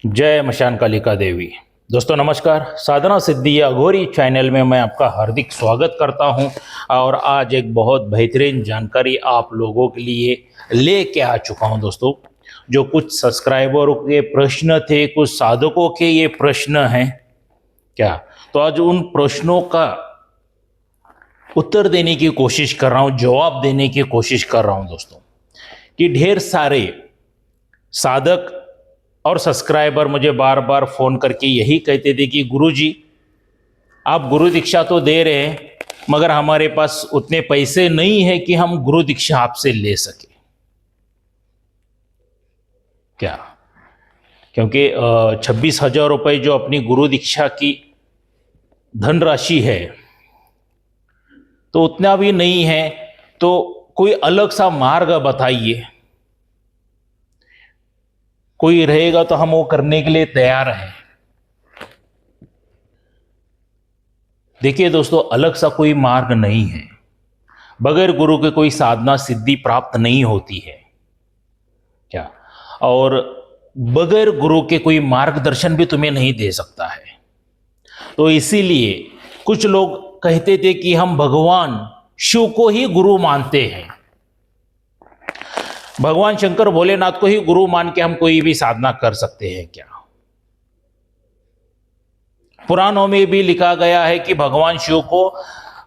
जय मशान कालिका देवी। दोस्तों नमस्कार। साधना सिद्धि अघोरी चैनल में मैं आपका हार्दिक स्वागत करता हूं और आज एक बहुत बेहतरीन जानकारी आप लोगों के लिए लेके आ चुका हूं। दोस्तों, जो कुछ सब्सक्राइबरों के प्रश्न थे, कुछ साधकों के ये प्रश्न हैं क्या, तो आज उन प्रश्नों का उत्तर देने की कोशिश कर रहा हूं, जवाब देने की कोशिश कर रहा हूं। दोस्तों, कि ढेर सारे साधक और सब्सक्राइबर मुझे बार बार फोन करके यही कहते थे कि गुरुजी, आप गुरु दीक्षा तो दे रहे हैं मगर हमारे पास उतने पैसे नहीं है कि हम गुरु दीक्षा आपसे ले सके क्या। क्योंकि 26,000 रुपये जो अपनी गुरु दीक्षा की धनराशि है तो उतना भी नहीं है, तो कोई अलग सा मार्ग बताइए। कोई रहेगा तो हम वो करने के लिए तैयार हैं। देखिए दोस्तों, अलग सा कोई मार्ग नहीं है। बगैर गुरु के कोई साधना सिद्धि प्राप्त नहीं होती है क्या, और बगैर गुरु के कोई मार्गदर्शन भी तुम्हें नहीं दे सकता है। तो इसीलिए कुछ लोग कहते थे कि हम भगवान शिव को ही गुरु मानते हैं, भगवान शंकर भोलेनाथ को ही गुरु मान के हम कोई भी साधना कर सकते हैं क्या। पुराणों में भी लिखा गया है कि भगवान शिव को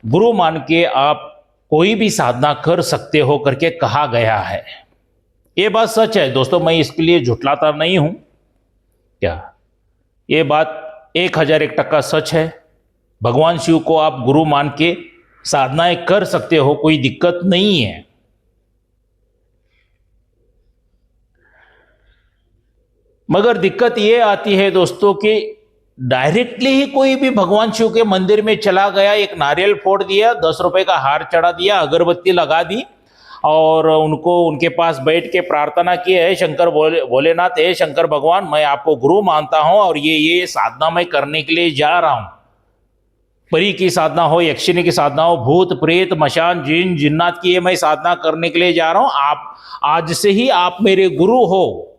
गुरु मान के आप कोई भी साधना कर सकते हो करके कहा गया है। ये बात सच है दोस्तों, मैं इसके लिए झुठलाता नहीं हूं क्या। ये बात 1001% सच है। भगवान शिव को आप गुरु मान के साधनाएं कर सकते हो, कोई दिक्कत नहीं है। मगर दिक्कत ये आती है दोस्तों कि डायरेक्टली ही कोई भी भगवान शिव के मंदिर में चला गया, एक नारियल फोड़ दिया, 10 रुपए का हार चढ़ा दिया, अगरबत्ती लगा दी और उनको उनके पास बैठ के प्रार्थना की है, शंकर भोलेनाथ, हे शंकर भगवान, मैं आपको गुरु मानता हूं और ये साधना मैं करने के लिए जा रहा हूं। परी की साधना हो, यक्षिणी की साधना हो, भूत प्रेत मशान जिन जिन्नात की ये मैं साधना करने के लिए जा रहा हूं। आप आज से ही आप मेरे गुरु हो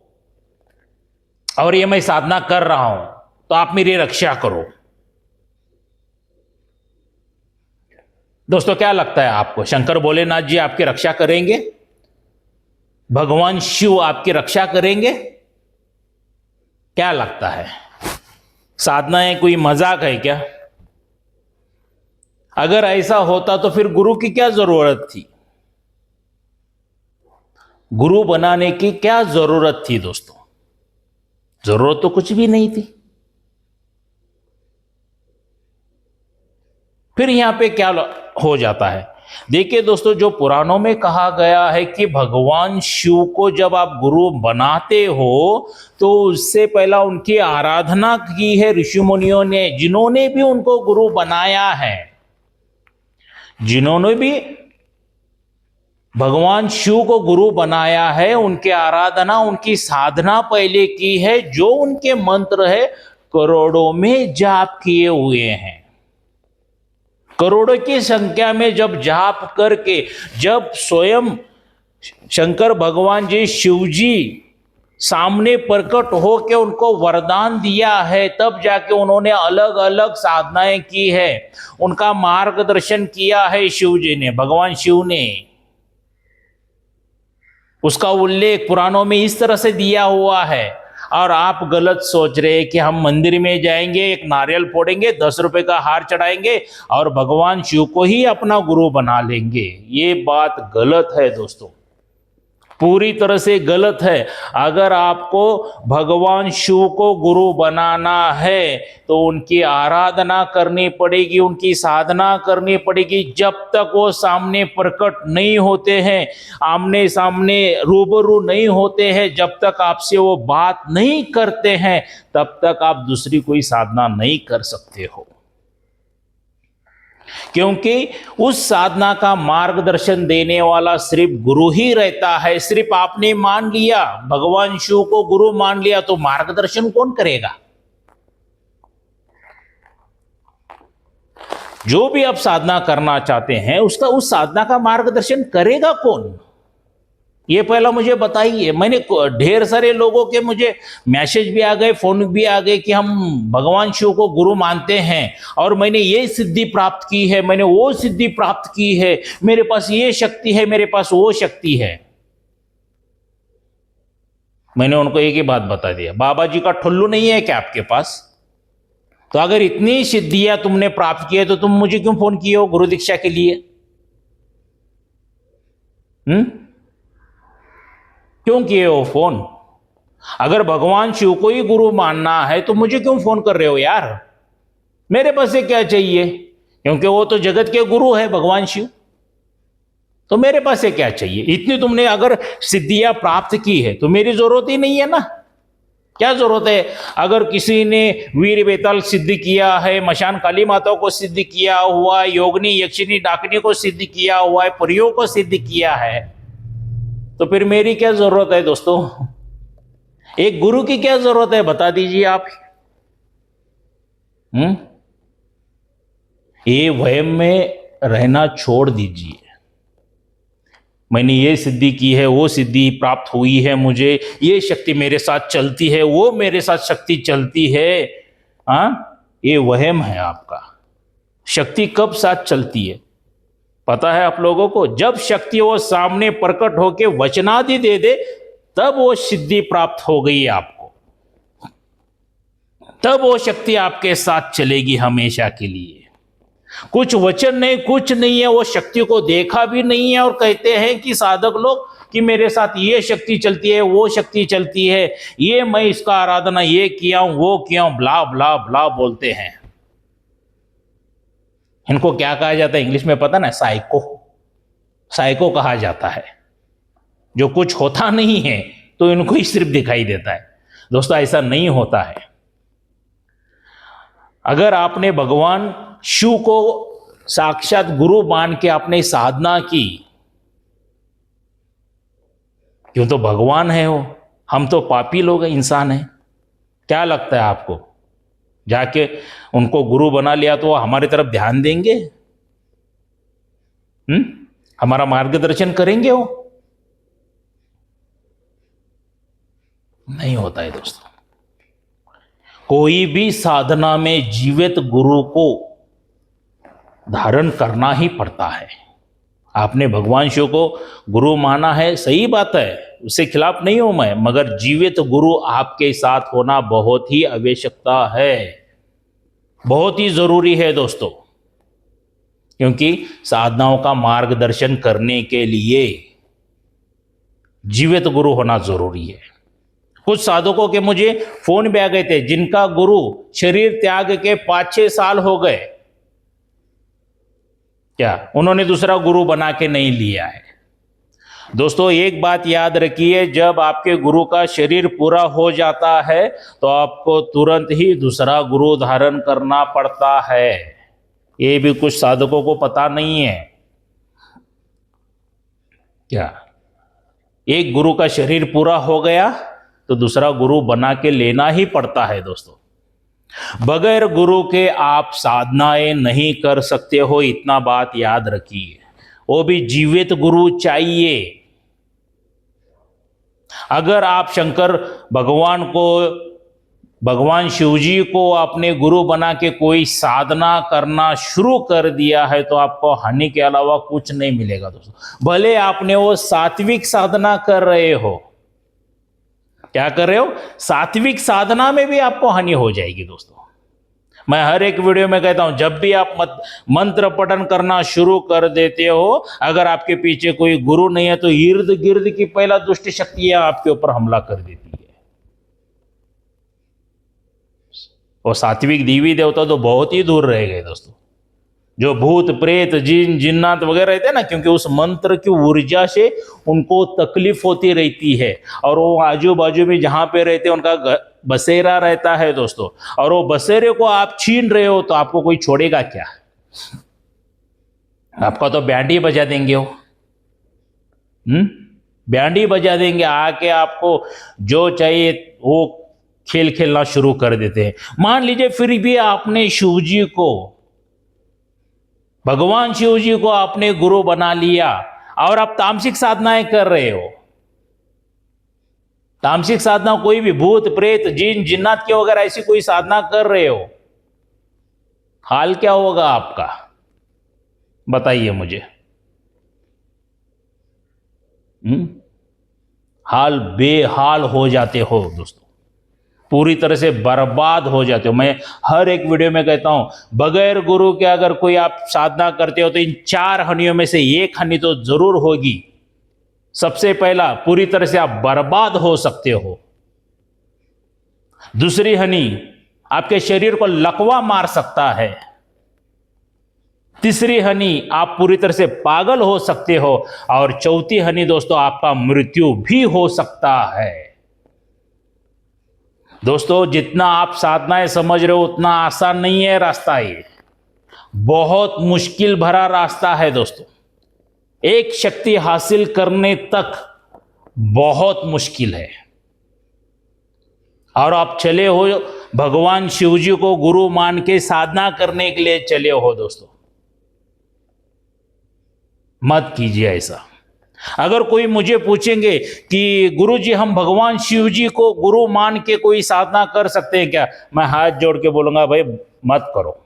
और ये मैं साधना कर रहा हूं, तो आप मेरी रक्षा करो। दोस्तों, क्या लगता है आपको, शंकर भोलेनाथ जी आपकी रक्षा करेंगे? भगवान शिव आपकी रक्षा करेंगे? क्या लगता है? साधनाएं कोई मजाक है क्या? अगर ऐसा होता तो फिर गुरु की क्या जरूरत थी? गुरु बनाने की क्या जरूरत थी दोस्तों? जरूरत तो कुछ भी नहीं थी। फिर यहां पे क्या हो जाता है, देखिए दोस्तों, जो पुराणों में कहा गया है कि भगवान शिव को जब आप गुरु बनाते हो तो उससे पहला उनकी आराधना की है ऋषि मुनियों ने, जिन्होंने भी उनको गुरु बनाया है, जिन्होंने भी भगवान शिव को गुरु बनाया है, उनकी आराधना उनकी साधना पहले की है। जो उनके मंत्र है करोड़ों में जाप किए हुए हैं, करोड़ों की संख्या में जब जाप करके, जब स्वयं शंकर भगवान जी शिव जी सामने प्रकट हो के उनको वरदान दिया है, तब जाके उन्होंने अलग अलग साधनाएं की है, उनका मार्गदर्शन किया है शिव जी ने, भगवान शिव ने। उसका उल्लेख पुराणों में इस तरह से दिया हुआ है। और आप गलत सोच रहे हैं कि हम मंदिर में जाएंगे, एक नारियल फोड़ेंगे, 10 रुपए का हार चढ़ाएंगे और भगवान शिव को ही अपना गुरु बना लेंगे। ये बात गलत है दोस्तों, पूरी तरह से गलत है। अगर आपको भगवान शिव को गुरु बनाना है तो उनकी आराधना करनी पड़ेगी, उनकी साधना करनी पड़ेगी। जब तक वो सामने प्रकट नहीं होते हैं, आमने सामने रूबरू नहीं होते हैं, जब तक आपसे वो बात नहीं करते हैं, तब तक आप दूसरी कोई साधना नहीं कर सकते हो। क्योंकि उस साधना का मार्गदर्शन देने वाला सिर्फ गुरु ही रहता है। सिर्फ आपने मान लिया, भगवान शिव को गुरु मान लिया, तो मार्गदर्शन कौन करेगा? जो भी आप साधना करना चाहते हैं उसका, उस साधना का मार्गदर्शन करेगा कौन? ये पहला मुझे बताइए। मैंने ढेर सारे लोगों के मुझे मैसेज भी आ गए, फोन भी आ गए कि हम भगवान शिव को गुरु मानते हैं और मैंने ये सिद्धि प्राप्त की है, मैंने वो सिद्धि प्राप्त की है, मेरे पास ये शक्ति है, मेरे पास वो शक्ति है। मैंने उनको एक ही बात बता दिया, बाबा जी का ठुल्लू नहीं है क्या आपके पास? तो अगर इतनी सिद्धियां तुमने प्राप्त की है तो तुम मुझे क्यों फोन किए हो गुरु दीक्षा के लिए? क्यों किए हो फोन? अगर भगवान शिव को ही गुरु मानना है तो मुझे क्यों फोन कर रहे हो यार? मेरे पास से क्या चाहिए? क्योंकि वो तो जगत के गुरु है भगवान शिव, तो मेरे पास से क्या चाहिए? इतनी तुमने अगर सिद्धियां प्राप्त की है तो मेरी जरूरत ही नहीं है ना। क्या जरूरत है? अगर किसी ने वीर बेताल सिद्ध किया है, मशान काली माता को सिद्ध किया हुआ है, योगिनी यक्षिणी डाकनी को सिद्ध किया हुआ है, परियों को सिद्ध किया है, तो फिर मेरी क्या जरूरत है दोस्तों? एक गुरु की क्या जरूरत है, बता दीजिए आप। ये वहम में रहना छोड़ दीजिए। मैंने ये सिद्धि की है, वो सिद्धि प्राप्त हुई है, मुझे ये शक्ति मेरे साथ चलती है, वो मेरे साथ शक्ति चलती है। ये वहम है आपका। शक्ति कब साथ चलती है पता है आप लोगों को? जब शक्ति वो सामने प्रकट होके वचनादि दे दे, तब वो सिद्धि प्राप्त हो गई आपको, तब वो शक्ति आपके साथ चलेगी हमेशा के लिए। कुछ वचन नहीं, कुछ नहीं है, वो शक्ति को देखा भी नहीं है और कहते हैं कि साधक लोग कि मेरे साथ ये शक्ति चलती है, वो शक्ति चलती है, ये मैं इसका आराधना ये किया हूं, वो किया हूं, ब्ला ब्ला ब्ला बोलते हैं। इनको क्या कहा जाता है इंग्लिश में पता ना? साइको। साइको कहा जाता है। जो कुछ होता नहीं है तो इनको ही सिर्फ दिखाई देता है। दोस्तों ऐसा नहीं होता है। अगर आपने भगवान शिव को साक्षात गुरु मान के आपने साधना की, क्यों तो भगवान है वो, हम तो पापी लोग हैं, इंसान हैं। क्या लगता है आपको जाके उनको गुरु बना लिया तो वो हमारी तरफ ध्यान देंगे? हमारा मार्गदर्शन करेंगे? वो नहीं होता है दोस्तों। कोई भी साधना में जीवित गुरु को धारण करना ही पड़ता है। आपने भगवान शिव को गुरु माना है, सही बात है, उससे खिलाफ नहीं हूं मैं, मगर जीवित गुरु आपके साथ होना बहुत ही आवश्यकता है, बहुत ही जरूरी है दोस्तों। क्योंकि साधनाओं का मार्गदर्शन करने के लिए जीवित गुरु होना जरूरी है। कुछ साधकों के मुझे फोन भी आ गए थे जिनका गुरु शरीर त्याग के 5-6 साल हो गए, क्या उन्होंने दूसरा गुरु बना के नहीं लिया है? दोस्तों एक बात याद रखिए, जब आपके गुरु का शरीर पूरा हो जाता है तो आपको तुरंत ही दूसरा गुरु धारण करना पड़ता है। ये भी कुछ साधकों को पता नहीं है। क्या एक गुरु का शरीर पूरा हो गया तो दूसरा गुरु बना के लेना ही पड़ता है दोस्तों। बगैर गुरु के आप साधनाएं नहीं कर सकते हो, इतना बात याद रखिए। वो भी जीवित गुरु चाहिए। अगर आप शंकर भगवान को, भगवान शिवजी को अपने गुरु बना के कोई साधना करना शुरू कर दिया है तो आपको हानि के अलावा कुछ नहीं मिलेगा दोस्तों। भले आपने वो सात्विक साधना कर रहे हो, क्या कर रहे हो, सात्विक साधना में भी आपको हानि हो जाएगी दोस्तों। मैं हर एक वीडियो में कहता हूं, जब भी आप मंत्र पठन करना शुरू कर देते हो, अगर आपके पीछे कोई गुरु नहीं है तो इर्द गिर्द की पहला दुष्ट शक्तियां आपके ऊपर हमला कर देती है। और सात्विक देवी देवता तो बहुत ही दूर रह गए दोस्तों। जो भूत प्रेत जिन जिन्नात वगैरह रहते हैं ना, क्योंकि उस मंत्र की ऊर्जा से उनको तकलीफ होती रहती है, और वो आजू बाजू में जहां पे रहते हैं उनका बसेरा रहता है दोस्तों। और वो बसेरे को आप छीन रहे हो तो आपको कोई छोड़ेगा क्या? आपका तो बैंड ही बजा देंगे वो। बैंड ही बजा देंगे आके, आपको जो चाहिए वो खेल खेलना शुरू कर देते हैं। मान लीजिए फिर भी आपने शिवजी को, भगवान शिव जी को आपने गुरु बना लिया और आप तामसिक साधनाएं कर रहे हो, तामसिक साधना कोई भी भूत प्रेत जिन जिन्नात के वगैरह ऐसी कोई साधना कर रहे हो, हाल क्या होगा आपका, बताइए मुझे। हाल बेहाल हो जाते हो दोस्तों, पूरी तरह से बर्बाद हो जाते हो। मैं हर एक वीडियो में कहता हूं, बगैर गुरु के अगर कोई आप साधना करते हो तो इन 4 हानियों में से एक हानि तो जरूर होगी। सबसे पहला, पूरी तरह से आप बर्बाद हो सकते हो। दूसरी हानि, आपके शरीर को लकवा मार सकता है। तीसरी हानि, आप पूरी तरह से पागल हो सकते हो। और चौथी हानि दोस्तों, आपका मृत्यु भी हो सकता है। दोस्तों, जितना आप साधनाएं समझ रहे हो उतना आसान नहीं है रास्ता, ये बहुत मुश्किल भरा रास्ता है दोस्तों। एक शक्ति हासिल करने तक बहुत मुश्किल है। और आप चले हो भगवान शिव जी को गुरु मान के साधना करने के लिए चले हो दोस्तों, मत कीजिए ऐसा। अगर कोई मुझे पूछेंगे कि गुरु जी हम भगवान शिव जी को गुरु मान के कोई साधना कर सकते हैं क्या, मैं हाथ जोड़ के बोलूंगा भाई मत करो,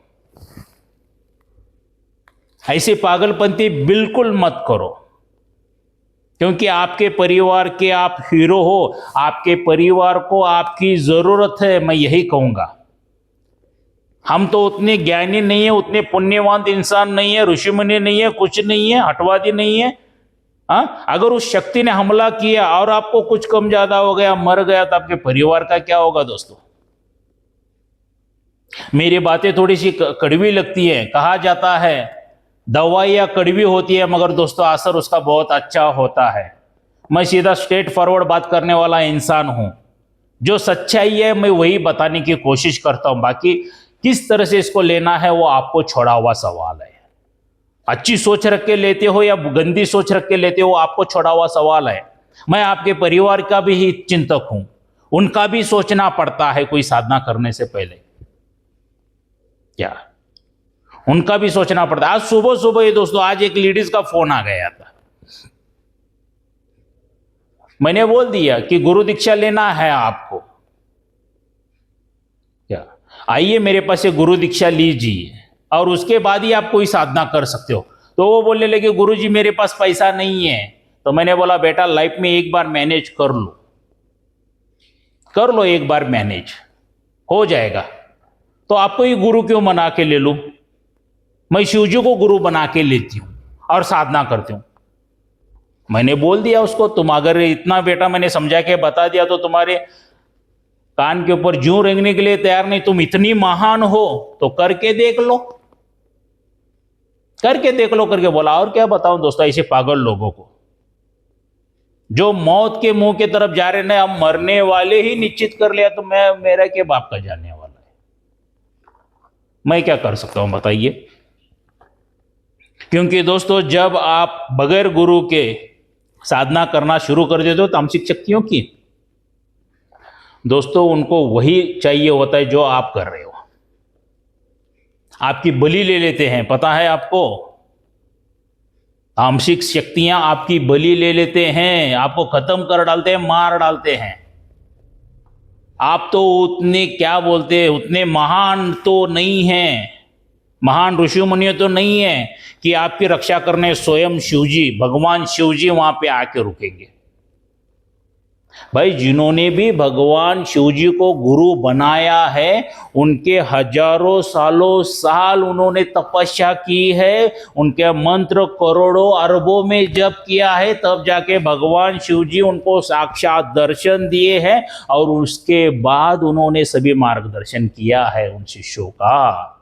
ऐसी पागलपंती बिल्कुल मत करो। क्योंकि आपके परिवार के आप हीरो हो, आपके परिवार को आपकी जरूरत है, मैं यही कहूंगा। हम तो उतने ज्ञानी नहीं है, उतने पुण्यवान इंसान नहीं है, ऋषि मुनि नहीं है, कुछ नहीं है, हटवादी नहीं है। अगर उस शक्ति ने हमला किया और आपको कुछ कम ज्यादा हो गया, मर गया, तो आपके परिवार का क्या होगा दोस्तों। मेरी बातें थोड़ी सी कड़वी लगती है, कहा जाता है दवाइयां कड़वी होती है मगर दोस्तों असर उसका बहुत अच्छा होता है। मैं सीधा स्ट्रेट फॉरवर्ड बात करने वाला इंसान हूं, जो सच्चाई है मैं वही बताने की कोशिश करता हूं। बाकी किस तरह से इसको लेना है वो आपको छोड़ा हुआ सवाल है। अच्छी सोच रख के लेते हो या गंदी सोच रख के लेते हो, आपको छोड़ा हुआ सवाल है। मैं आपके परिवार का भी ही चिंतक हूं, उनका भी सोचना पड़ता है कोई साधना करने से पहले, क्या उनका भी सोचना पड़ता है। आज सुबह सुबह ही दोस्तों, आज एक लेडीज का फोन आ गया था। मैंने बोल दिया कि गुरु दीक्षा लेना है आपको, क्या आइए मेरे पास से गुरु दीक्षा लीजिए और उसके बाद ही आप कोई साधना कर सकते हो। तो वो बोलने लगे गुरु जी मेरे पास पैसा नहीं है। तो मैंने बोला बेटा लाइफ में एक बार मैनेज कर लो, एक बार मैनेज हो जाएगा। तो आपको ही गुरु क्यों बना के ले लूं, मैं शिव जी को गुरु बना के लेती हूं और साधना करती हूं। मैंने बोल दिया उसको, तुम अगर इतना बेटा मैंने समझा के बता दिया तो तुम्हारे कान के ऊपर जूं रेंगने के लिए तैयार नहीं, तुम इतनी महान हो तो करके देख लो, करके बोला। और क्या बताऊं दोस्तों ऐसे पागल लोगों को जो मौत के मुंह की तरफ जा रहे हैं, हम मरने वाले ही निश्चित कर लिया तो मैं मेरा के बाप का जाने वाला है, मैं क्या कर सकता हूं बताइए। क्योंकि दोस्तों जब आप बगैर गुरु के साधना करना शुरू कर देते हो तामसिक शक्तियों की, दोस्तों उनको वही चाहिए होता है जो आप कर रहे हो, आपकी बलि ले लेते हैं। पता है आपको, तामसिक शक्तियां आपकी बलि ले लेते हैं, आपको खत्म कर डालते हैं, मार डालते हैं। आप तो उतने क्या बोलते हैं, उतने महान तो नहीं हैं, महान ऋषि मुनि तो नहीं है कि आपकी रक्षा करने स्वयं शिवजी, भगवान शिवजी वहां पे आके रुकेंगे। भाई जिन्होंने भी भगवान शिवजी को गुरु बनाया है, उनके हजारों सालों साल उन्होंने तपस्या की है, उनके मंत्र करोड़ों अरबों में जप किया है, तब जाके भगवान शिवजी उनको साक्षात दर्शन दिए हैं। और उसके बाद उन्होंने सभी मार्गदर्शन किया है उन शिष्यों का।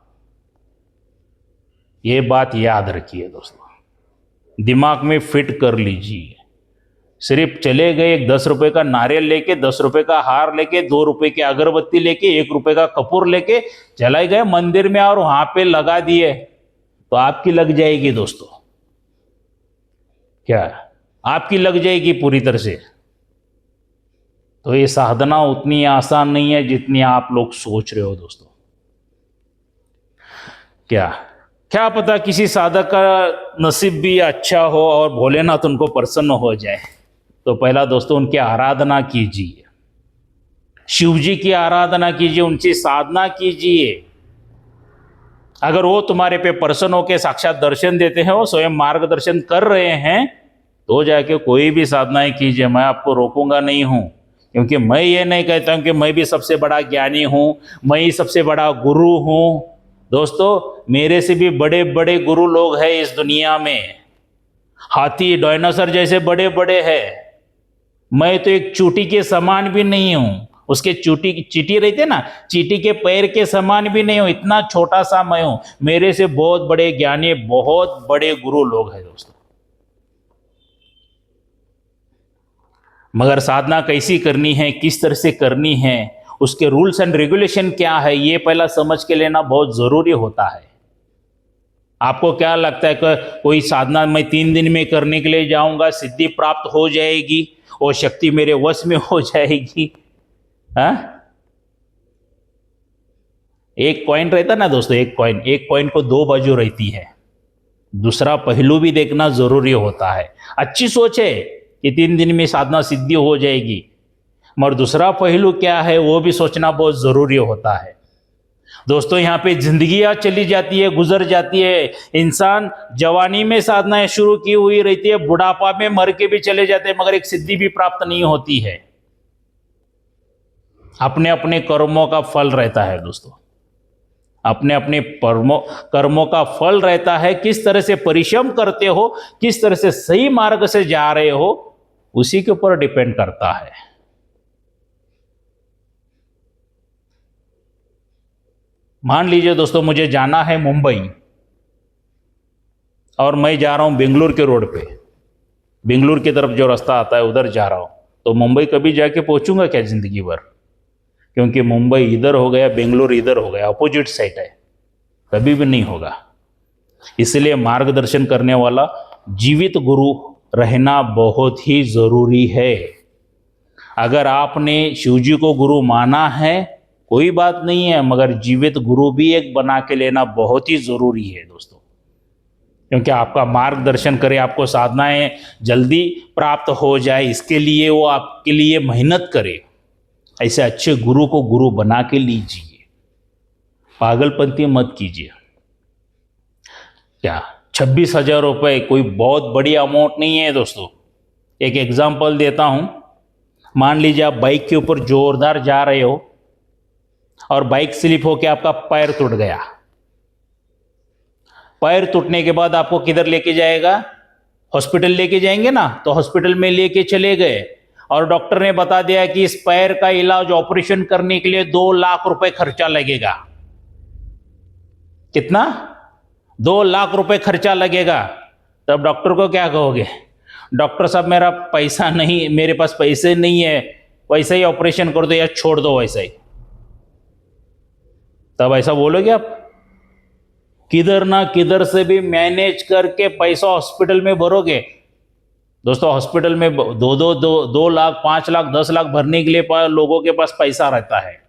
ये बात याद रखिए दोस्तों, दिमाग में फिट कर लीजिए। सिर्फ चले गए एक 10 रुपए का नारियल लेके, 10 रुपए का हार लेके, 2 रुपए की अगरबत्ती लेके, 1 रुपए का कपूर लेके चले गए मंदिर में और वहां पे लगा दिए तो आपकी लग जाएगी दोस्तों, क्या आपकी लग जाएगी पूरी तरह से। तो ये साधना उतनी आसान नहीं है जितनी आप लोग सोच रहे हो दोस्तों। क्या पता किसी साधक का नसीब भी अच्छा हो और भोलेनाथ उनको प्रसन्न हो जाए, तो पहला दोस्तों उनकी आराधना कीजिए, शिव जी की आराधना कीजिए, उनकी साधना कीजिए। अगर वो तुम्हारे पे प्रसन्न होकर साक्षात दर्शन देते हैं, वो स्वयं मार्गदर्शन कर रहे हैं, तो जाके कोई भी साधनाएं कीजिए, मैं आपको रोकूंगा नहीं हूं। क्योंकि मैं ये नहीं कहता हूं कि मैं भी सबसे बड़ा ज्ञानी हूं, मैं ही सबसे बड़ा गुरु हूं। दोस्तों, मेरे से भी बड़े बड़े गुरु लोग हैं इस दुनिया में, हाथी डायनासोर जैसे बड़े बड़े हैं। मैं तो एक चूटी के समान भी नहीं हूं, उसके चीटी रहते ना, चीटी के पैर के समान भी नहीं हूं, इतना छोटा सा मैं हूं। मेरे से बहुत बड़े ज्ञानी, बहुत बड़े गुरु लोग हैं दोस्तों। मगर साधना कैसी करनी है, किस तरह से करनी है, उसके रूल्स एंड रेगुलेशन क्या है, ये पहला समझ के लेना बहुत जरूरी होता है। आपको क्या लगता है कि कोई साधना मैं 3 दिन में करने के लिए जाऊंगा, सिद्धि प्राप्त हो जाएगी, वो शक्ति मेरे वश में हो जाएगी? हाँ, एक कॉइन रहता ना दोस्तों, एक कॉइन को 2 बाजू रहती है। दूसरा पहलू भी देखना जरूरी होता है। अच्छी सोच है कि 3 दिन में साधना सिद्धि हो जाएगी, मगर दूसरा पहलू क्या है वो भी सोचना बहुत जरूरी होता है। दोस्तों, यहाँ पे जिंदगियां चली जाती है, गुजर जाती है। इंसान जवानी में साधनाएं शुरू की हुई रहती है, बुढ़ापा में मर के भी चले जाते हैं, मगर एक सिद्धि भी प्राप्त नहीं होती है। अपने अपने कर्मों का फल रहता है दोस्तों, अपने अपने कर्मों का फल रहता है। किस तरह से परिश्रम करते हो, किस तरह से सही मार्ग से जा रहे हो, उसी के ऊपर डिपेंड करता है। मान लीजिए दोस्तों, मुझे जाना है मुंबई और मैं जा रहा हूं बेंगलुरु के रोड पे, बेंगलुरु की तरफ जो रास्ता आता है उधर जा रहा हूं, तो मुंबई कभी जाके पहुंचूंगा क्या जिंदगी भर? क्योंकि मुंबई इधर हो गया, बेंगलुरु इधर हो गया, अपोजिट साइड है, कभी भी नहीं होगा। इसलिए मार्गदर्शन करने वाला जीवित गुरु रहना बहुत ही जरूरी है। अगर आपने शिवजी को गुरु माना है कोई बात नहीं है, मगर जीवित गुरु भी एक बना के लेना बहुत ही जरूरी है दोस्तों। क्योंकि आपका मार्गदर्शन करे, आपको साधनाएं जल्दी प्राप्त हो जाए, इसके लिए वो आपके लिए मेहनत करे। ऐसे अच्छे गुरु को गुरु बना के लीजिए, पागलपंती मत कीजिए। क्या 26,000 रुपये कोई बहुत बड़ी अमाउंट नहीं है दोस्तों। एक एग्जांपल देता हूं, मान लीजिए आप बाइक के ऊपर जोरदार जा रहे हो और बाइक स्लिप होकर आपका पैर टूट गया। पैर टूटने के बाद आपको किधर लेके जाएगा? हॉस्पिटल लेके जाएंगे ना, तो हॉस्पिटल में लेके चले गए और डॉक्टर ने बता दिया कि इस पैर का इलाज, ऑपरेशन करने के लिए 2 लाख रुपए खर्चा लगेगा। कितना? 2 लाख रुपए खर्चा लगेगा। तब डॉक्टर को क्या कहोगे? डॉक्टर साहब, मेरा पैसा नहीं, मेरे पास पैसे नहीं है, वैसे ही ऑपरेशन कर दो या छोड़ दो वैसे ही। तब ऐसा बोलोगे आप? किधर ना किधर से भी मैनेज करके पैसा हॉस्पिटल में भरोगे। दोस्तों, हॉस्पिटल में 2 लाख, 5 लाख, 10 लाख भरने के लिए लोगों के पास पैसा रहता है,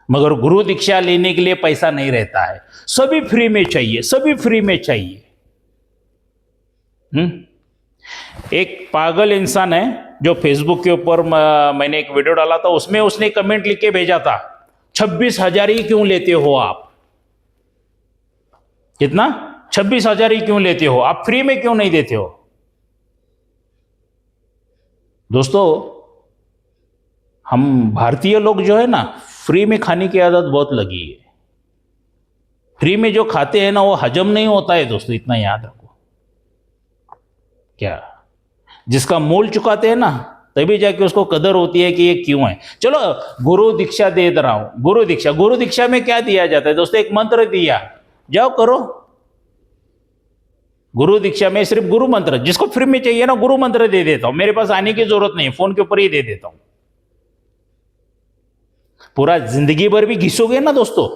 मगर गुरु दीक्षा लेने के लिए पैसा नहीं रहता है। सभी फ्री में चाहिए, सभी फ्री में चाहिए। एक पागल इंसान है जो फेसबुक के ऊपर मैंने एक वीडियो डाला था, उसमें उसने कमेंट लिख के भेजा था, 26,000 ही क्यों लेते हो आप? कितना? 26,000 ही क्यों लेते हो आप? फ्री में क्यों नहीं देते हो? दोस्तों, हम भारतीय लोग जो है ना, फ्री में खाने की आदत बहुत लगी है। फ्री में जो खाते हैं ना, वो हजम नहीं होता है दोस्तों, इतना याद रखो। क्या? जिसका मूल चुकाते हैं ना, तभी जाके उसको कदर होती है कि ये क्यों है। चलो, गुरु दीक्षा दे रहा हूं। गुरु दीक्षा में क्या दिया जाता है दोस्तों? एक मंत्र दिया, जाओ करो। गुरु दीक्षा में सिर्फ गुरु मंत्र, जिसको फ्री में चाहिए ना, गुरु मंत्र दे देता हूं। मेरे पास आने की जरूरत नहीं, फोन के ऊपर ही दे देता हूं। पूरा जिंदगी भर भी घिसोगे ना दोस्तों,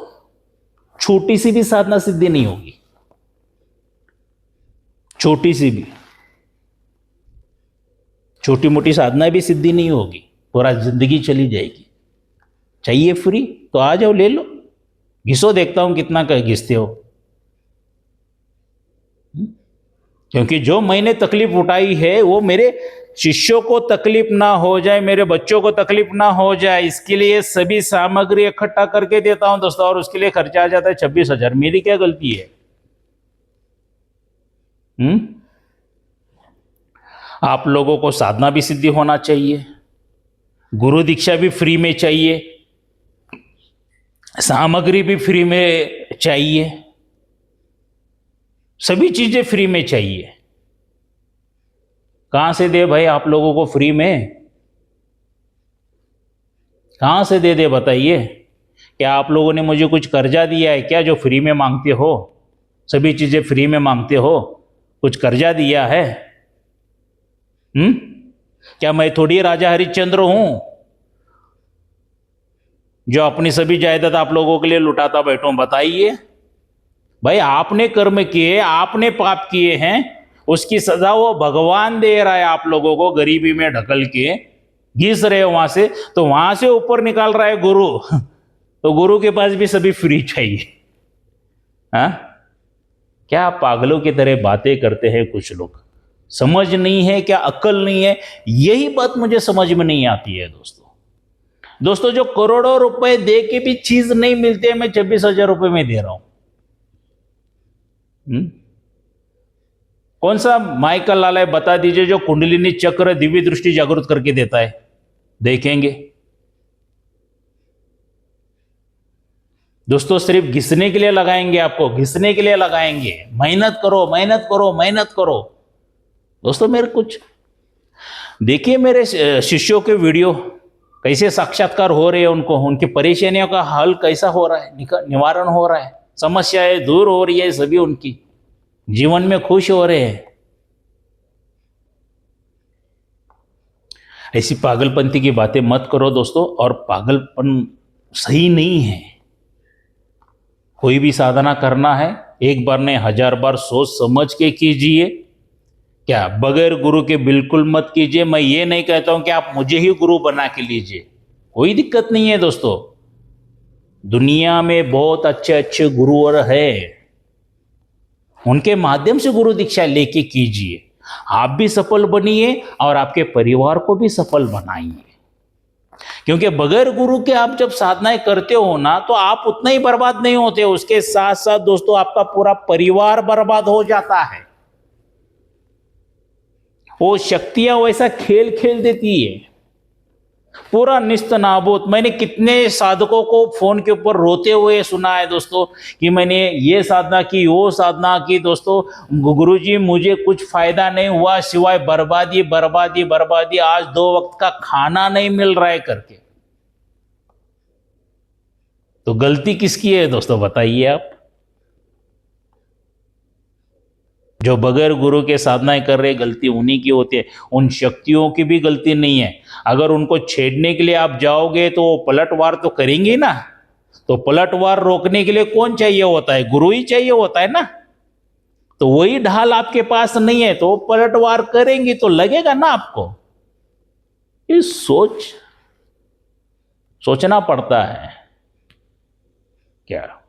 छोटी सी भी साधना सिद्धि नहीं होगी, छोटी सी भी, छोटी मोटी साधना भी सिद्धि नहीं होगी, पूरा जिंदगी चली जाएगी। चाहिए फ्री तो आ जाओ, ले लो, घिसो, देखता हूं कितना का घिसते हो। क्योंकि जो मैंने तकलीफ उठाई है वो मेरे शिष्यों को तकलीफ ना हो जाए, मेरे बच्चों को तकलीफ ना हो जाए, इसके लिए सभी सामग्री इकट्ठा करके देता हूं दोस्तों, और उसके लिए खर्चा आ जाता है 26,000। मेरी क्या गलती है? आप लोगों को साधना भी सिद्धि होना चाहिए, गुरु दीक्षा भी फ्री में चाहिए, सामग्री भी फ्री में चाहिए, सभी चीजें फ्री में चाहिए। कहां से दे भाई आप लोगों को फ्री में? कहां से दे बताइए? क्या आप लोगों ने मुझे कुछ कर्जा दिया है क्या जो फ्री में मांगते हो? सभी चीजें फ्री में मांगते हो? कुछ कर्जा दिया है? क्या मैं थोड़ी राजा हरिश्चंद्र हूं जो अपनी सभी जायदाद आप लोगों के लिए लुटाता बैठूं? बताइए भाई, आपने कर्म किए, आपने पाप किए हैं, उसकी सजा वो भगवान दे रहा है आप लोगों को, गरीबी में ढकल के घिस रहे हो वहां से, तो वहां से ऊपर निकाल रहा है गुरु। तो गुरु के पास भी सभी फ्री चाहिए। हाँ, क्या पागलों की तरह बातें करते हैं कुछ लोग। समझ नहीं है क्या? अक्ल नहीं है? यही बात मुझे समझ में नहीं आती है दोस्तों। जो करोड़ों रुपए दे के भी चीज नहीं मिलती है, मैं 26,000 रुपए में दे रहा हूं। कौन सा माई का लाला है बता दीजिए जो कुंडलिनी चक्र दिव्य दृष्टि जागृत करके देता है? देखेंगे दोस्तों, सिर्फ घिसने के लिए लगाएंगे, आपको घिसने के लिए लगाएंगे। मेहनत करो, मेहनत करो, मेहनत करो। दोस्तों मेरे कुछ देखिए, मेरे शिष्यों के वीडियो कैसे साक्षात्कार हो रहे हैं, उनको उनकी परेशानियों का हल कैसा हो रहा है, निवारण हो रहा है, समस्याएं दूर हो रही है, सभी उनकी जीवन में खुश हो रहे हैं। ऐसी पागलपंती की बातें मत करो दोस्तों, और पागलपन सही नहीं है। कोई भी साधना करना है, एक बार नहीं 1000 बार सोच समझ के कीजिए। क्या बगैर गुरु के बिल्कुल मत कीजिए। मैं ये नहीं कहता हूं कि आप मुझे ही गुरु बना के लीजिए, कोई दिक्कत नहीं है दोस्तों। दुनिया में बहुत अच्छे अच्छे गुरुवर है, उनके माध्यम से गुरु दीक्षा लेके कीजिए। आप भी सफल बनिए और आपके परिवार को भी सफल बनाइए। क्योंकि बगैर गुरु के आप जब साधनाएं करते हो ना, तो आप उतना ही बर्बाद नहीं होते, उसके साथ साथ दोस्तों आपका पूरा परिवार बर्बाद हो जाता है। वो शक्तियां वैसा खेल खेल देती है, पूरा निस्त नाबूद। मैंने कितने साधकों को फोन के ऊपर रोते हुए सुना है दोस्तों कि मैंने ये साधना की, वो साधना की दोस्तों, गुरुजी मुझे कुछ फायदा नहीं हुआ सिवाय बर्बादी बर्बादी बर्बादी, आज 2 वक्त का खाना नहीं मिल रहा है करके। तो गलती किसकी है दोस्तों, बताइए आप? जो बगैर गुरु के साधनाएं कर रहे, गलती उन्हीं की होती है। उन शक्तियों की भी गलती नहीं है। अगर उनको छेड़ने के लिए आप जाओगे तो वो पलटवार तो करेंगे ना। तो पलटवार रोकने के लिए कौन चाहिए होता है? गुरु ही चाहिए होता है ना। तो वही ढाल आपके पास नहीं है तो पलटवार करेंगी तो लगेगा ना आपको। ये सोचना पड़ता है। क्या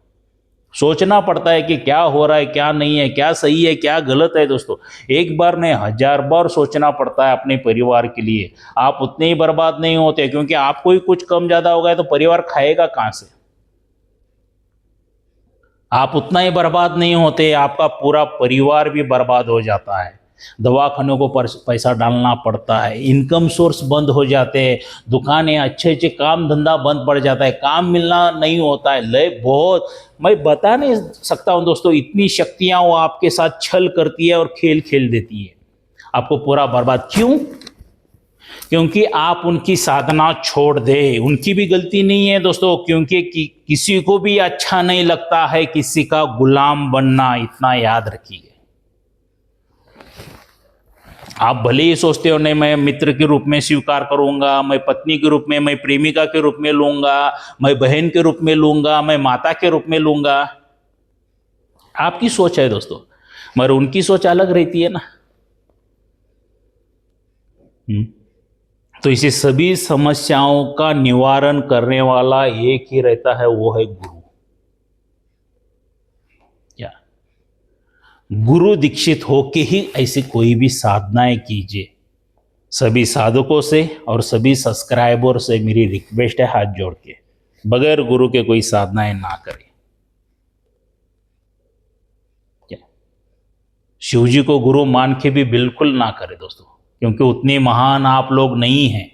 सोचना पड़ता है कि क्या हो रहा है, क्या नहीं है, क्या सही है, क्या गलत है दोस्तों। एक बार नहीं 1000 बार सोचना पड़ता है अपने परिवार के लिए। आप उतने ही बर्बाद नहीं होते, क्योंकि आपको ही कुछ कम ज्यादा हो गया तो परिवार खाएगा कहां से? आप उतना ही बर्बाद नहीं होते, आपका पूरा परिवार भी बर्बाद हो जाता है। दवाखानों को पैसा डालना पड़ता है, इनकम सोर्स बंद हो जाते हैं, दुकानें अच्छे अच्छे काम धंधा बंद पड़ जाता है, काम मिलना नहीं होता है। लय बहुत, मैं बता नहीं सकता हूं दोस्तों, इतनी शक्तियां वो आपके साथ छल करती है और खेल खेल देती है, आपको पूरा बर्बाद। क्यों? क्योंकि आप उनकी साधना छोड़ दे। उनकी भी गलती नहीं है दोस्तों, क्योंकि किसी को भी अच्छा नहीं लगता है किसी का गुलाम बनना, इतना याद रखिए। आप भले ही सोचते हो नहीं मैं मित्र के रूप में स्वीकार करूंगा, मैं पत्नी के रूप में, मैं प्रेमिका के रूप में लूंगा, मैं बहन के रूप में लूंगा, मैं माता के रूप में लूंगा। आपकी सोच है दोस्तों, मगर उनकी सोच अलग रहती है ना। तो इसे सभी समस्याओं का निवारण करने वाला एक ही रहता है, वो है गुरु। क्या गुरु दीक्षित होके ही ऐसी कोई भी साधनाएं कीजिए। सभी साधकों से और सभी सब्सक्राइबर से मेरी रिक्वेस्ट है, हाथ जोड़ के बगैर गुरु के कोई साधनाएं ना करें। शिव जी को गुरु मान के भी बिल्कुल ना करें दोस्तों, क्योंकि उतने महान आप लोग नहीं हैं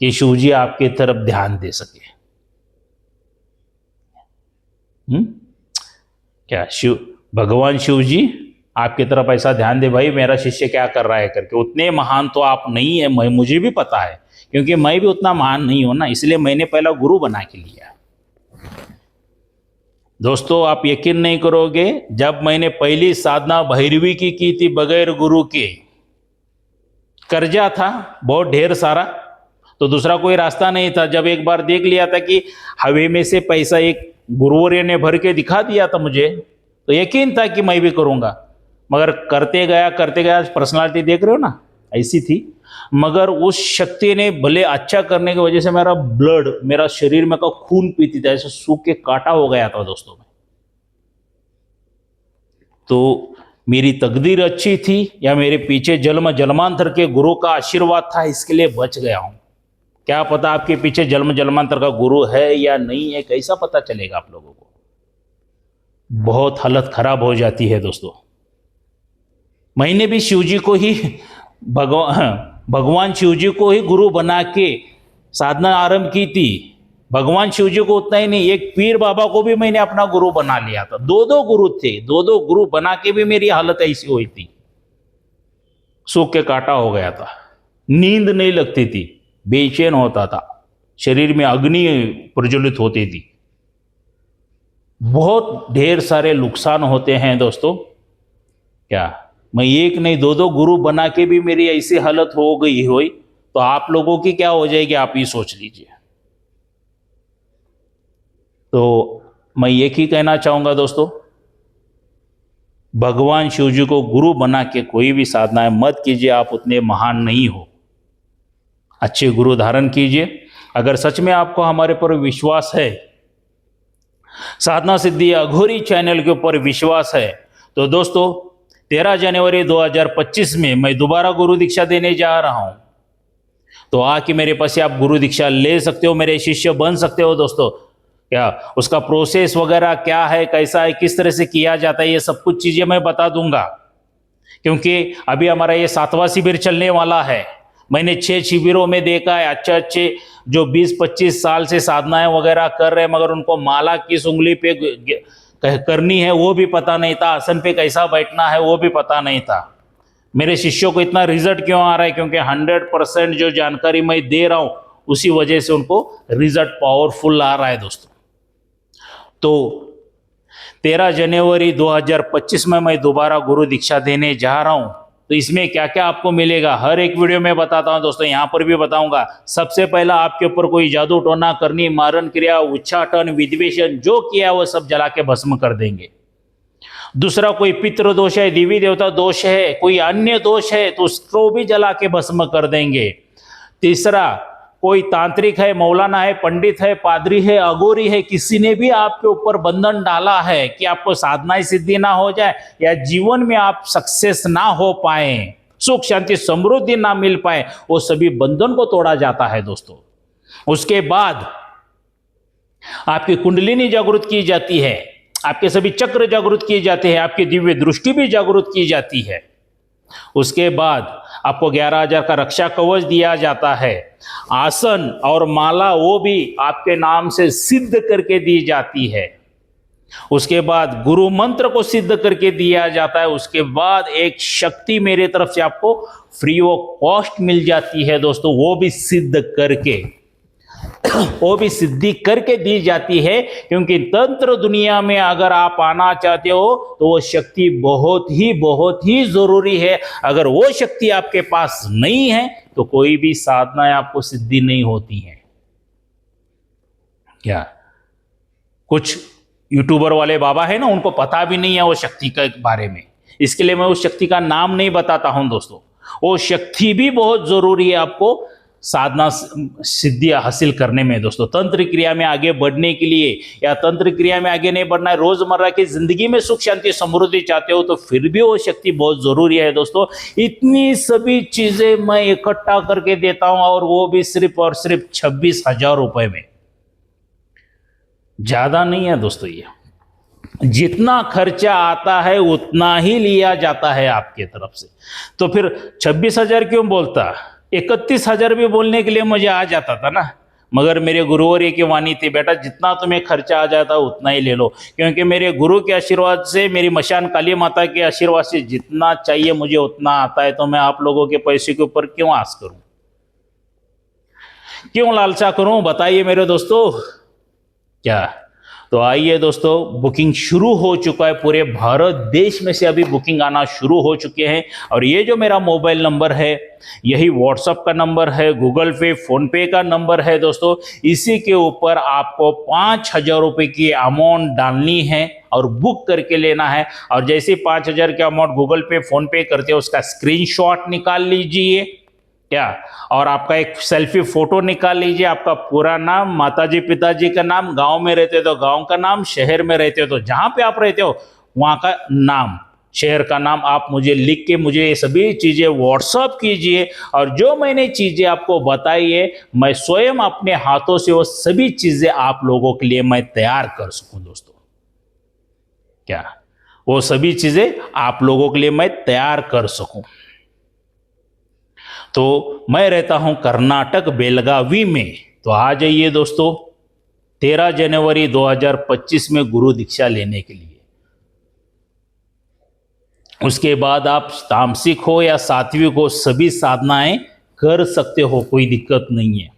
कि शिव जी आपके तरफ ध्यान दे सके। क्या भगवान शिव जी आपकी तरफ ऐसा ध्यान दे, भाई मेरा शिष्य क्या कर रहा है करके? उतने महान तो आप नहीं है, मुझे भी पता है, क्योंकि मैं भी उतना महान नहीं हूं ना, इसलिए मैंने पहला गुरु बना के लिया। दोस्तों आप यकीन नहीं करोगे, जब मैंने पहली साधना भैरवी की थी बगैर गुरु के, कर्जा था बहुत ढेर सारा, तो दूसरा कोई रास्ता नहीं था। जब एक बार देख लिया था कि हवे में से पैसा एक गुरुवर्य ने भर के दिखा दिया था मुझे, तो यकीन था कि मैं भी करूंगा। मगर करते गया पर्सनालिटी देख रहे हो ना, ऐसी थी। मगर उस शक्ति ने भले अच्छा करने की वजह से मेरा ब्लड, मेरा शरीर में का खून पीती था, ऐसे सूख के काटा हो गया था दोस्तों में। तो मेरी तकदीर अच्छी थी या मेरे पीछे जन्म जन्मांतर के गुरु का आशीर्वाद था, इसके लिए बच गया हूं। क्या पता आपके पीछे जन्म जन्मांतर का गुरु है या नहीं है, कैसा पता चलेगा आप लोगों को? बहुत हालत खराब हो जाती है दोस्तों। मैंने भी शिव जी को ही भगवान शिव जी को ही गुरु बना के साधना आरंभ की थी। भगवान शिव जी को उतना ही नहीं, एक पीर बाबा को भी मैंने अपना गुरु बना लिया था। दो गुरु थे, दो गुरु बना के भी मेरी हालत ऐसी हुई थी, सूख के काटा हो गया था, नींद नहीं लगती थी, बेचैन होता था, शरीर में अग्नि प्रज्वलित होती थी। बहुत ढेर सारे नुकसान होते हैं दोस्तों। क्या मैं एक नहीं दो गुरु बना के भी मेरी ऐसी हालत हो गई हुई, तो आप लोगों की क्या हो जाएगी आप ही सोच लीजिए। तो मैं एक ही कहना चाहूंगा दोस्तों, भगवान शिव जी को गुरु बना के कोई भी साधनाएं मत कीजिए, आप उतने महान नहीं हो। अच्छे गुरु धारण कीजिए। अगर सच में आपको हमारे पर विश्वास है, साधना सिद्धि अघोरी चैनल के ऊपर विश्वास है, तो दोस्तों 13 जनवरी 2025 में मैं दोबारा गुरु दीक्षा देने जा रहा हूं। तो आके मेरे पास से आप गुरु दीक्षा ले सकते हो, मेरे शिष्य बन सकते हो दोस्तों। क्या उसका प्रोसेस वगैरह क्या है, कैसा है, किस तरह से किया जाता है, ये सब कुछ चीजें मैं बता दूंगा, क्योंकि अभी हमारा ये 7वां शिविर चलने वाला है। मैंने 6 शिविरों में देखा है अच्छे जो 20-25 साल से साधनाएं वगैरह कर रहे हैं, मगर उनको माला किस उंगली पे करनी है वो भी पता नहीं था, आसन पे कैसा बैठना है वो भी पता नहीं था। मेरे शिष्यों को इतना रिजल्ट क्यों आ रहा है? क्योंकि 100% जो जानकारी मैं दे रहा हूं उसी वजह से उनको रिजल्ट पावरफुल आ रहा है दोस्तों। तो 13 जनवरी 2025 में मैं दोबारा गुरु दीक्षा देने जा रहा हूं। तो इसमें क्या क्या आपको मिलेगा हर एक वीडियो में बताता हूं दोस्तों, यहां पर भी बताऊंगा। सबसे पहला आपके ऊपर कोई जादू टोना करनी, मारण क्रिया, उच्चाटन, विद्वेषण जो किया वो सब जला के भस्म कर देंगे। दूसरा कोई पितृ दोष है, देवी देवता दोष है, कोई अन्य दोष है तो उसको भी जला के भस्म कर देंगे। तीसरा कोई तांत्रिक है, मौलाना है, पंडित है, पादरी है, अघोरी है, किसी ने भी आपके ऊपर बंधन डाला है कि आपको साधना सिद्धि ना हो जाए या जीवन में आप सक्सेस ना हो पाए, सुख शांति समृद्धि ना मिल पाए, वो सभी बंधन को तोड़ा जाता है दोस्तों। उसके बाद आपकी कुंडलिनी जागृत की जाती है, आपके सभी चक्र जागृत किए जाते हैं, आपकी दिव्य दृष्टि भी जागृत की जाती है। उसके बाद आपको 11,000 का रक्षा कवच दिया जाता है। आसन और माला वो भी आपके नाम से सिद्ध करके दी जाती है। उसके बाद गुरु मंत्र को सिद्ध करके दिया जाता है। उसके बाद एक शक्ति मेरे तरफ से आपको फ्री ऑफ कॉस्ट मिल जाती है दोस्तों, वो भी सिद्ध करके वो भी सिद्धि करके दी जाती है। क्योंकि तंत्र दुनिया में अगर आप आना चाहते हो तो वो शक्ति बहुत ही जरूरी है। अगर वो शक्ति आपके पास नहीं है तो कोई भी साधना आपको सिद्धि नहीं होती है। क्या कुछ यूट्यूबर वाले बाबा है ना, उनको पता भी नहीं है वो शक्ति के बारे में, इसके लिए मैं उस शक्ति का नाम नहीं बताता हूं दोस्तों। वो शक्ति भी बहुत जरूरी है आपको साधना सिद्धि हासिल करने में दोस्तों, तंत्र क्रिया में आगे बढ़ने के लिए, या तंत्र क्रिया में आगे नहीं बढ़ना है, रोजमर्रा की जिंदगी में सुख शांति समृद्धि चाहते हो तो फिर भी वो शक्ति बहुत जरूरी है दोस्तों। इतनी सभी चीजें मैं इकट्ठा करके देता हूं, और वो भी सिर्फ और सिर्फ 26,000 रुपए में। ज्यादा नहीं है दोस्तों, ये जितना खर्चा आता है उतना ही लिया जाता है आपके तरफ से। तो फिर 26,000 क्यों बोलता, 31,000 भी बोलने के लिए मुझे आ जाता था ना, मगर मेरे गुरुवर्य की वाणी थी, बेटा जितना तुम्हें खर्चा आ जाता उतना ही ले लो, क्योंकि मेरे गुरु के आशीर्वाद से, मेरी मशान काली माता के आशीर्वाद से जितना चाहिए मुझे उतना आता है। तो मैं आप लोगों के पैसे के ऊपर क्यों आस करूं, क्यों लालसा करूं, बताइए मेरे दोस्तों। क्या तो आइए दोस्तों, बुकिंग शुरू हो चुका है, पूरे भारत देश में से अभी बुकिंग आना शुरू हो चुके हैं। और ये जो मेरा मोबाइल नंबर है, यही व्हाट्सएप का नंबर है, गूगल पे, फोन पे का नंबर है दोस्तों। इसी के ऊपर आपको 5,000 रुपये की अमाउंट डालनी है और बुक करके लेना है। और जैसे 5,000 की अमाउंट गूगल पे, फोन पे करते हो, उसका स्क्रीनशॉट निकाल लीजिए क्या, और आपका एक सेल्फी फोटो निकाल लीजिए, आपका पूरा नाम, माताजी पिताजी का नाम, गांव में रहते हो तो गांव का नाम, शहर में रहते हो तो जहां पे आप रहते हो वहां का नाम, शहर का नाम आप मुझे लिख के मुझे ये सभी चीजें व्हाट्सअप कीजिए। और जो मैंने चीजें आपको बताई है, मैं स्वयं अपने हाथों से वो सभी चीजें आप लोगों के लिए मैं तैयार कर सकूं दोस्तों। क्या वो सभी चीजें आप लोगों के लिए मैं तैयार कर सकूं। तो मैं रहता हूं कर्नाटक बेलगावी में। तो आ जाइए दोस्तों 13 जनवरी 2025 में गुरु दीक्षा लेने के लिए। उसके बाद आप तामसिक हो या सात्विक हो, सभी साधनाएं कर सकते हो, कोई दिक्कत नहीं है।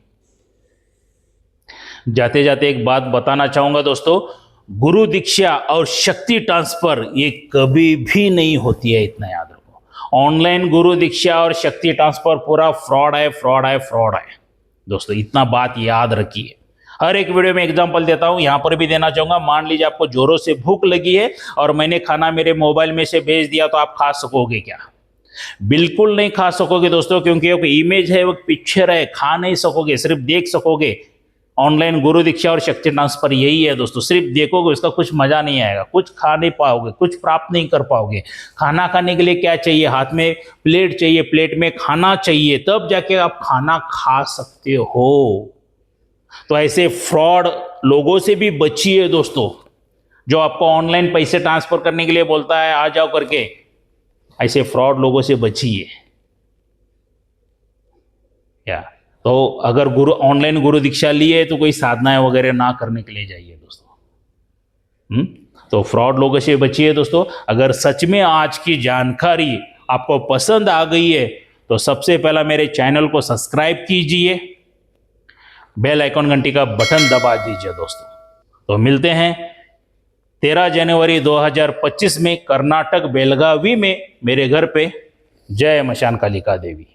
जाते जाते एक बात बताना चाहूंगा दोस्तों, गुरु दीक्षा और शक्ति ट्रांसफर ये कभी भी नहीं होती है, इतना याद रखो। ऑनलाइन गुरु दीक्षा और शक्ति ट्रांसफर पूरा फ्रॉड है, फ्रॉड है, फ्रॉड है दोस्तों, इतना बात याद रखिए। हर एक वीडियो में एग्जांपल देता हूं, यहां पर भी देना चाहूंगा। मान लीजिए आपको जोरों से भूख लगी है और मैंने खाना मेरे मोबाइल में से भेज दिया, तो आप खा सकोगे क्या? बिल्कुल नहीं खा सकोगे दोस्तों, क्योंकि एक इमेज है, वो पिक्चर है, खा नहीं सकोगे, सिर्फ देख सकोगे। ऑनलाइन गुरु दीक्षा और शक्ति ट्रांसफर यही है दोस्तों, सिर्फ देखोगे, उसका कुछ मजा नहीं आएगा, कुछ खा नहीं पाओगे, कुछ प्राप्त नहीं कर पाओगे। खाना खाने के लिए क्या चाहिए? हाथ में प्लेट चाहिए, प्लेट में खाना चाहिए, तब जाके आप खाना खा सकते हो। तो ऐसे फ्रॉड लोगों से भी बचिए दोस्तों, जो आपको ऑनलाइन पैसे ट्रांसफर करने के लिए बोलता है आ जाओ करके, ऐसे फ्रॉड लोगों से बचिए। क्या तो अगर ऑनलाइन गुरु दीक्षा लिए तो कोई साधनाएं वगैरह ना करने के लिए जाइए दोस्तों। तो फ्रॉड लोगों से बचिए दोस्तों। अगर सच में आज की जानकारी आपको पसंद आ गई है तो सबसे पहला मेरे चैनल को सब्सक्राइब कीजिए, बेल आइकन घंटी का बटन दबा दीजिए दोस्तों। तो मिलते हैं 13 जनवरी 2025 में कर्नाटक बेलगावी में मेरे घर पे। जय मशान कालिका देवी।